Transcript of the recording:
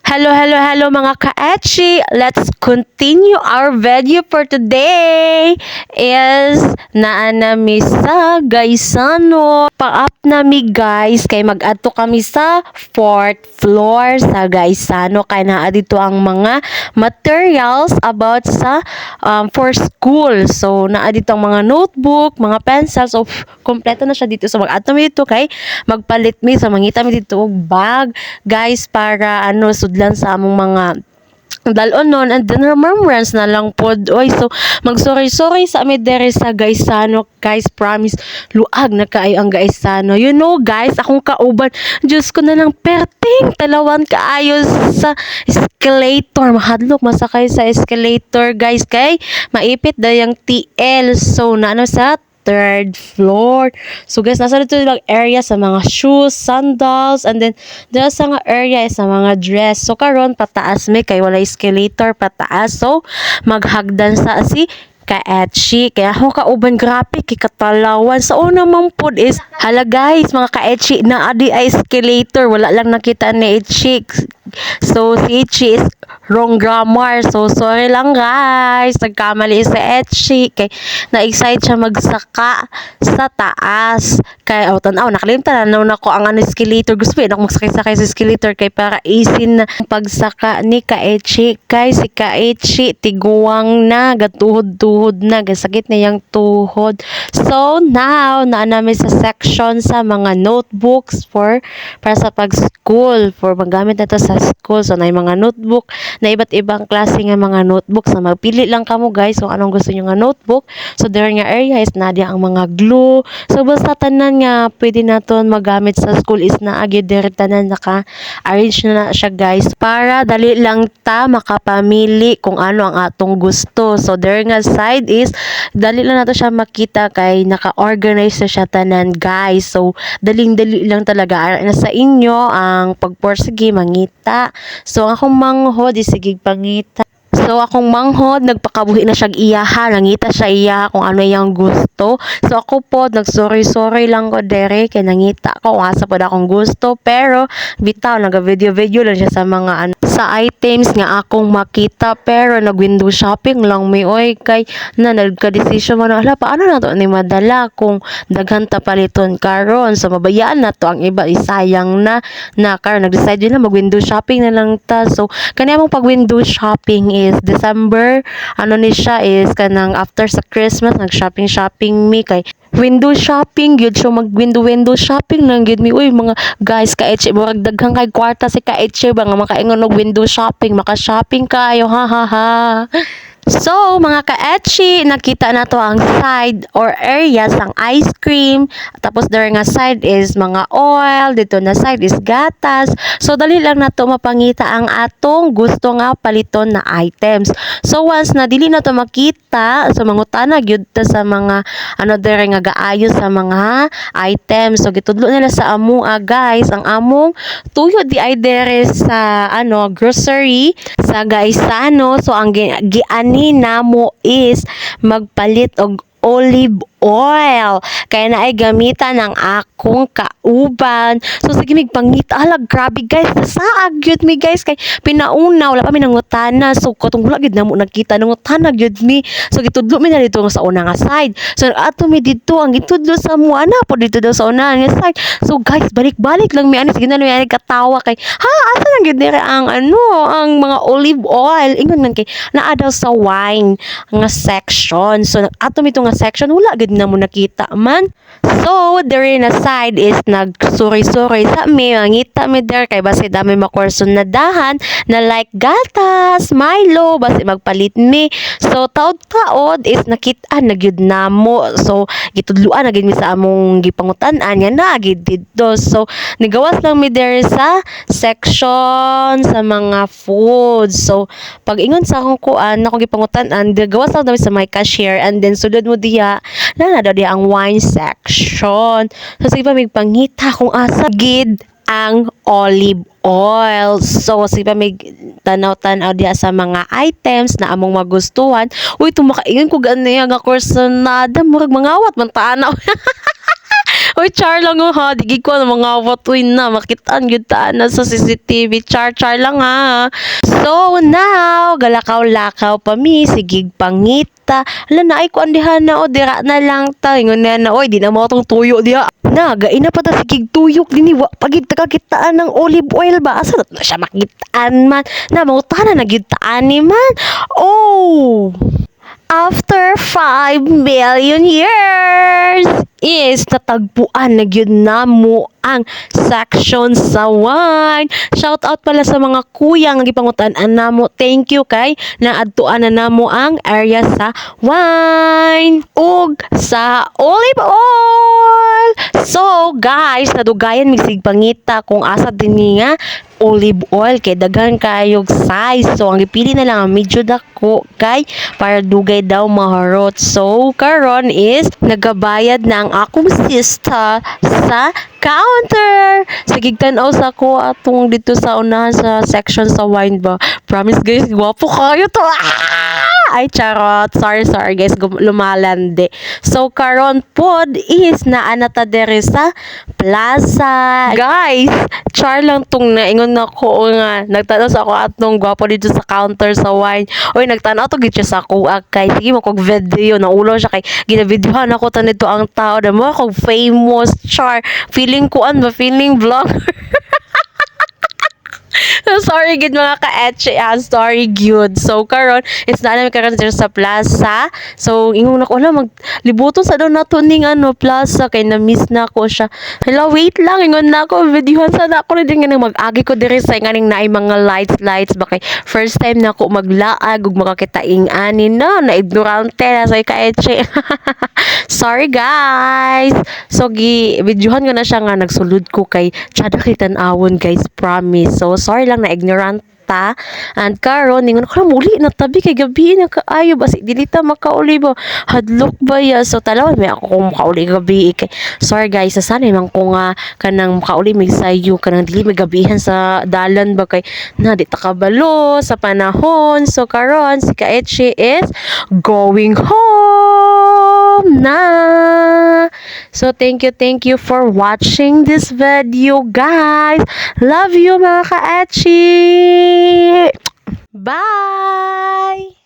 Hello, hello, hello mga ka-etchi! Let's continue our video for today is naanami sa Gaisano. Pa-up nami guys kay mag-adto kami sa 4th floor sa Gaisano kay naa dito ang mga materials about sa for school. So naa dito ang mga notebook, mga pencils. So kompleto na siya dito. So mag-adto mi dito kay magpalit mi sa mangita mi dito og bag guys para sudlan sa among mga dalon nun and then remembrance na lang pod oy. So mag-sorry sa amin dere sa Gaisano guys, promise luag na kaayo ang Gaisano, you know guys. Akong kauban, Diyos ko na lang perting talawan kaayo sa escalator, mahadlok masakay sa escalator guys kay maipit dayang TL. So naano sa 3rd floor. So guys, nasa dito lang area sa mga shoes, sandals, and then dito sa nga area sa mga dress. So karon pataas may kay wala escalator pataas. So maghagdan sa si ka-etchi. Kaya ako kauban grabe kay katalawan. Sa una man pod is hala guys, mga ka-etchi na adi ay escalator. Wala lang nakita ni Etchi. So si Etchi is wrong grammar. So sorry lang guys. Nagkamali si Etchi. Kay na-excite siya magsaka sa taas. Kay tanaw nakalimtan na ko ang escalator. Gusto ko magsakay-sakay sa escalator kay para easy na pagsaka ni ka-etchi. Kay si ka-etchi tiguang na gatuhod-tuhod na gasakit na yang tuhod. So now naa namin sa section sa mga notebooks para sa pag-school, for magamit na to sa school. So na mga notebook na iba't ibang klase nga mga notebooks na magpili lang kamo guys kung anong gusto niyo nga notebook. So there nga area is nadia ang mga glue. So basta tanan nga pwede naton magamit sa school is naagi dire tanan naka-arrange na siya guys para dali lang ta makapamili kung ano ang atong gusto. So there nga side is dali lang nato siya makita kay naka-organize na siya tanan guys. So daling-dali lang talaga na sa inyo ang pagporsige mangita. So akong manghod is sige pangita. So akong manghod nagpakabuhi na siya iyaha, nangita siya iya kung ano yang gusto. So ako po nagsorry lang ko dere kay nangita ko asa pod akong gusto, pero bitaw naga-video lang siya sa mga sa items nga akong makita, pero nag-window shopping lang mi oy kay na nagka-decision man hala paano na to ni madala kung daghan ta paliton karon. So mabayaan na to ang iba isayang na karon nag-decide na mag-window shopping na lang ta. So kani among pag-window shopping is December, ni siya is kanang after sa Christmas nag-shopping mi kay window shopping gyud. So mag window shopping nang gyud mi uy mga guys ka-etchi murag daghang kay kwarta si ka-etchi ba nga makaingon og window shopping, maka-shopping kayo ha ha ha. So, mga ka-etchi, nakita na to ang side or area sang ice cream. Tapos, there nga side is mga oil. Dito na side is gatas. So, dali lang na to mapangita ang atong gusto nga paliton na items. So, once na dili na to makita, so mangutana gyud ta sa mga there nga gaayo sa mga items. So, gitudlo nila sa amua guys. Ang among tuyo di ay dere sa grocery sa Gaisano. So, ang giani namo is magpalit og olive oil kaya na ay gamitan ng akong kauban. So sige mig pangita hala grabe guys, nasaag gyud mi guys kay pinauna wala pa mi nangutana. So katong wala gid namo nakita nangutana gyud mi. So gitudlo mi na dito sa una nga side. So ato mi dito ang gitudlo sa mo ana po dito daw sa una nga side. So guys balik lang mi ani sige na mi ani katawa kay ha asa nang gyud dire ang ang mga olive oil ingon man kay naa daw sa wine nga section. So ato mi nga section wala gid na mo nakita man. So there na side is nagsuri-suri sa mi mangita mi there kay basi dami makurson na dahan na like gatas, Milo basi magpalit mi. So taod is nakita na gyud namo. So gitudluan na gid mi sa among gipangutan-an nga na gid dito. So nigawas lang mi there sa section sa mga food. So pag ingon sa akong kuan akong gipangutan-an gawas lang daw sa my cashier and then sulod mo diha na daw diha ang wine section. So sige pa mig pangita kung asa gid ang olive oil. So sige pa mig tanaw-tanaw diha sa mga items na among magustuhan. Uy tumakaingon ko gani nga kursunada murag mangawat man tanaw. Uy, char lang ha. Digi ko na mga watuin na. Makitaan yun na sa CCTV. Char lang ha. So now, galakaw-lakaw pa mi. Sigig pangita. Hala na ay ko andihan na o. Dira na lang ta. Ingon na oy, di na mo itong tuyo diha. Na, gain na pa ta sigig tuyok din. Wa pagid kakitaan ng olive oil ba? Asa na siya makitaan man. Na, mautahan na nagitaan ni man. Oh! After 5 million years is natagpuan na gyud namo ang section sa wine. Shout out pala sa mga kuyang gipangutan-an namo. Thank you kay naadtuan na namo ang area sa wine ug sa olive oil. So guys, nadugayan misig pangita kung asa dinhi nga olive oil kay daghan kayog size. So ang gipili na lang ang medyo dako kay para dugay daw maharot. So karon is nagabayad na ang akong sista sa counter. Sige tan-aw sa ko atong dito sa unahan sa section sa wine ba. Promise guys, gwapo kayo to. Ay charot. Sorry guys, lumalande. So karon pod is naanata dere sa plaza. Guys, char lang tong naingon nako nga nagtanaw sa ako atong gwapo dito sa counter sa wine. Oy, nagtanaw to gid siya sa kuha kay sige mo kog video na ulo siya kay ginavideohan ako ta nito ang tao na mo kog famous char. Feeling ko ba feeling vlogger. Sorry gid mga ka-etche, sorry gyud. So karon it's na namin karon dito sa plaza. So ingon ako na maglibuton sa daw nato ning plaza kay na miss na ko siya. Hello, wait lang, ingon na ako videohan sa ako rin nga mag-agi ko diri sa nganing naay mga lights ba kay first time na ako maglaag ug makakitaing ani na ignorante na sa ka-etche. Sorry guys. So videohan ko na siya nga nagsulod ko kay tsada kay tan-awon guys, promise. So sorry lang na ignorant ta. And karon ningon ko muli na tabi kay gabi na kaayo basi dili ta makauli ba hadlok ba ya. So talawan may ako kung makauli gabi kay sorry guys sa sanay man ko nga kanang makauli mig sayo kanang dili magabihan sa dalan ba kay na di ta kabalo sa panahon. So karon si Kaetche is going home na. So thank you for watching this video guys. Love you mga ka-etche. Bye!